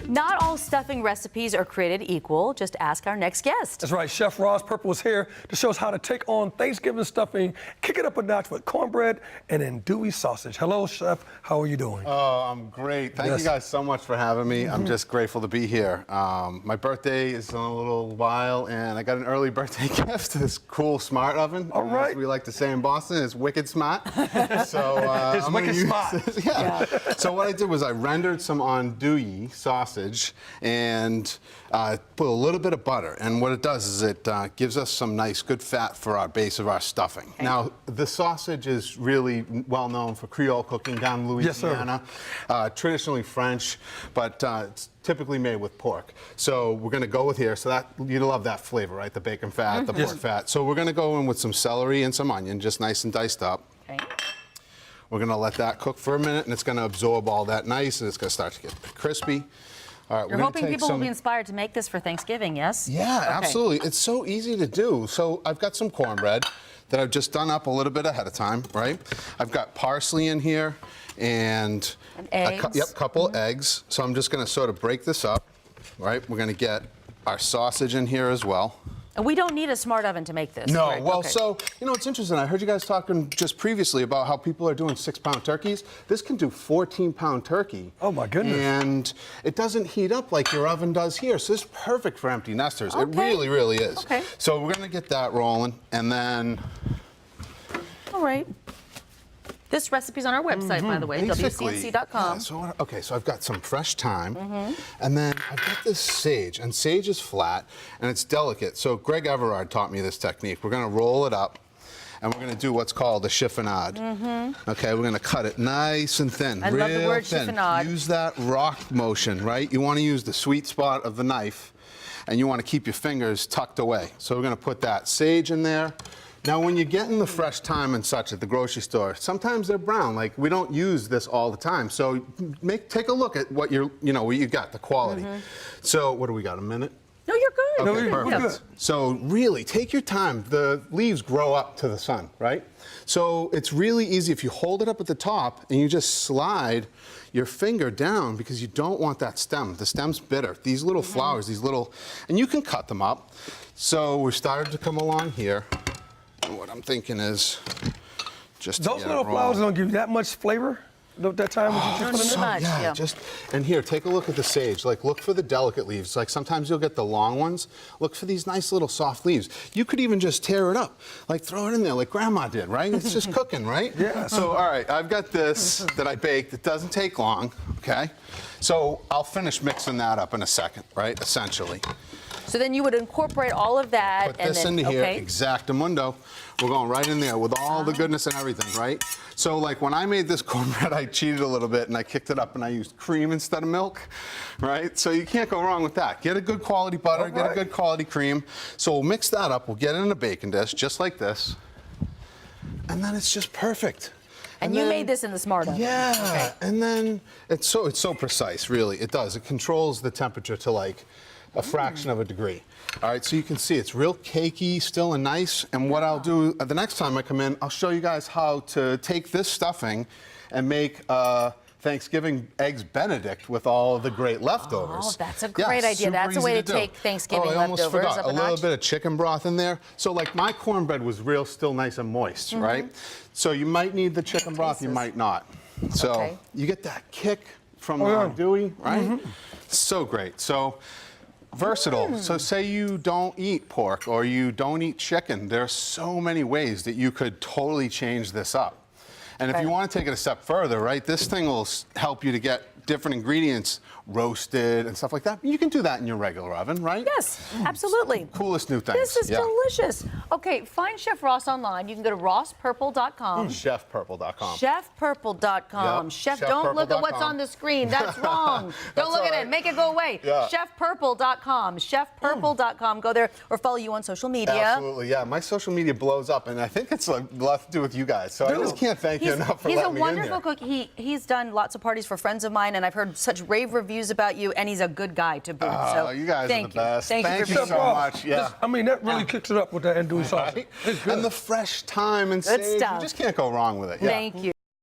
Not all stuffing recipes are created equal. Just ask our next guest. That's right. Chef Ross Purple is here to show us how to take on Thanksgiving stuffing, kick it up a notch with cornbread and andouille sausage. Hello, Chef. How are you doing? Oh, I'm great. Thank you guys so much for having me. I'm just grateful to be here. My birthday is in a little while, and I got an early birthday gift, this cool smart oven. All right. As we like to say in Boston, it's wicked smart. So It's wicked smart. Yeah. So what I did was I rendered some andouille sausage and put a little bit of butter. And what it does is it gives us some nice, good fat for our base of our stuffing. Okay. Now, the sausage is really well known for Creole cooking down in Louisiana. Yes, traditionally French, but it's typically made with pork. So we're going to go with here. So that you love that flavor, right? The bacon fat, the pork fat. So we're going to go in with some celery and some onion, just nice and diced up. Okay. We're going to let that cook for a minute, and it's going to absorb all that nice, and it's going to start to get crispy. All right, You're hoping people will be inspired to make this for Thanksgiving, yes? Yeah, okay. Absolutely. It's so easy to do. So I've got some cornbread that I've just done up a little bit ahead of time, right? I've got parsley in here and eggs. A couple eggs. So I'm just going to sort of break this up, right? We're going to get our sausage in here as well. And we don't need a smart oven to make this. No, right? well, okay. So, you know, it's interesting. I heard you guys talking just previously about how people are doing 6-pound turkeys. This can do 14-pound turkey. Oh, my goodness. And it doesn't heat up like your oven does here. So this is perfect for empty nesters. Okay. It really, really is. Okay. So we're going to get that rolling, and then... All right. This recipe's on our website, by the way, WCNC.com. Yeah, okay, so I've got some fresh thyme, and then I've got this sage, and sage is flat, and it's delicate. So Greg Everard taught me this technique. We're going to roll it up, and we're going to do what's called a chiffonade. Okay, we're going to cut it nice and thin, I love the word thin. chiffonade. Use that rock motion, right? You want to use the sweet spot of the knife, and you want to keep your fingers tucked away. So we're going to put that sage in there. Now, when you're getting the fresh thyme and such at the grocery store, sometimes they're brown. Like, we don't use this all the time. So take a look at what what you got, the quality. So what do we got, a minute? No, you're good. Okay, No, perfect. you're good. So really, take your time. The leaves grow up to the sun, right? So it's really easy if you hold it up at the top and you just slide your finger down because you don't want that stem. The stem's bitter. These little flowers, and you can cut them up. So we're starting to come along here. What I'm thinking is just Those little flowers don't give you that much flavor at that time when you put them in? Yeah, and here, take a look at the sage. Like, look for the delicate leaves. Like, sometimes you'll get the long ones. Look for these nice little soft leaves. You could even just tear it up. Like, throw it in there like Grandma did, right? It's just cooking, right? Yeah. So, all right, I've got this that I baked. It doesn't take long, okay? So I'll finish mixing that up in a second, right, essentially. So then you would incorporate all of that. Put this into here, exactamundo. We're going right in there with all the goodness and everything, right? So like when I made this cornbread, I cheated a little bit and I kicked it up and I used cream instead of milk, right? So you can't go wrong with that. Get a good quality butter, get a good quality cream. So we'll mix that up. We'll get it in a baking dish, just like this. And then it's just perfect. And you made this in the smart oven. Yeah, okay. And then it's so precise, really. It does. It controls the temperature to like a fraction of a degree. All right, so you can see it's real cakey, still and nice. And what I'll do the next time I come in, I'll show you guys how to take this stuffing and make Thanksgiving eggs Benedict with all the great leftovers. Oh, that's a great idea. That's a way to take Thanksgiving leftovers up a notch. A little bit of chicken broth in there. So like my cornbread was still nice and moist, right? So you might need the chicken broth, you might not. So you get that kick from the andouille, right? So great. So versatile. So say you don't eat pork or you don't eat chicken. There are so many ways that you could totally change this up. And if you want to take it a step further, right, this thing will help you to get different ingredients roasted and stuff like that. You can do that in your regular oven, right? Yes, absolutely. Coolest new things. This is delicious. Okay, find Chef Ross online. You can go to rosspurple.com. Chefpurple.com. Chefpurple.com. Yep. Chef, don't look at what's on the screen. That's wrong. Don't look at it. Make it go away. Yeah. Chefpurple.com. Chefpurple.com. Go there or follow you on social media. Absolutely, yeah. My social media blows up, and I think it's a lot to do with you guys. So I just can't thank you enough for letting me in there. He's a wonderful cook. He's done lots of parties for friends of mine, and I've heard such rave reviews about you, and he's a good guy to boot. So you guys are the best. Thank you for being so much. Yeah. I mean, that really kicks it up with that andouille sauce. Right? And the fresh thyme and sage. Good stuff. You just can't go wrong with it. Thank you.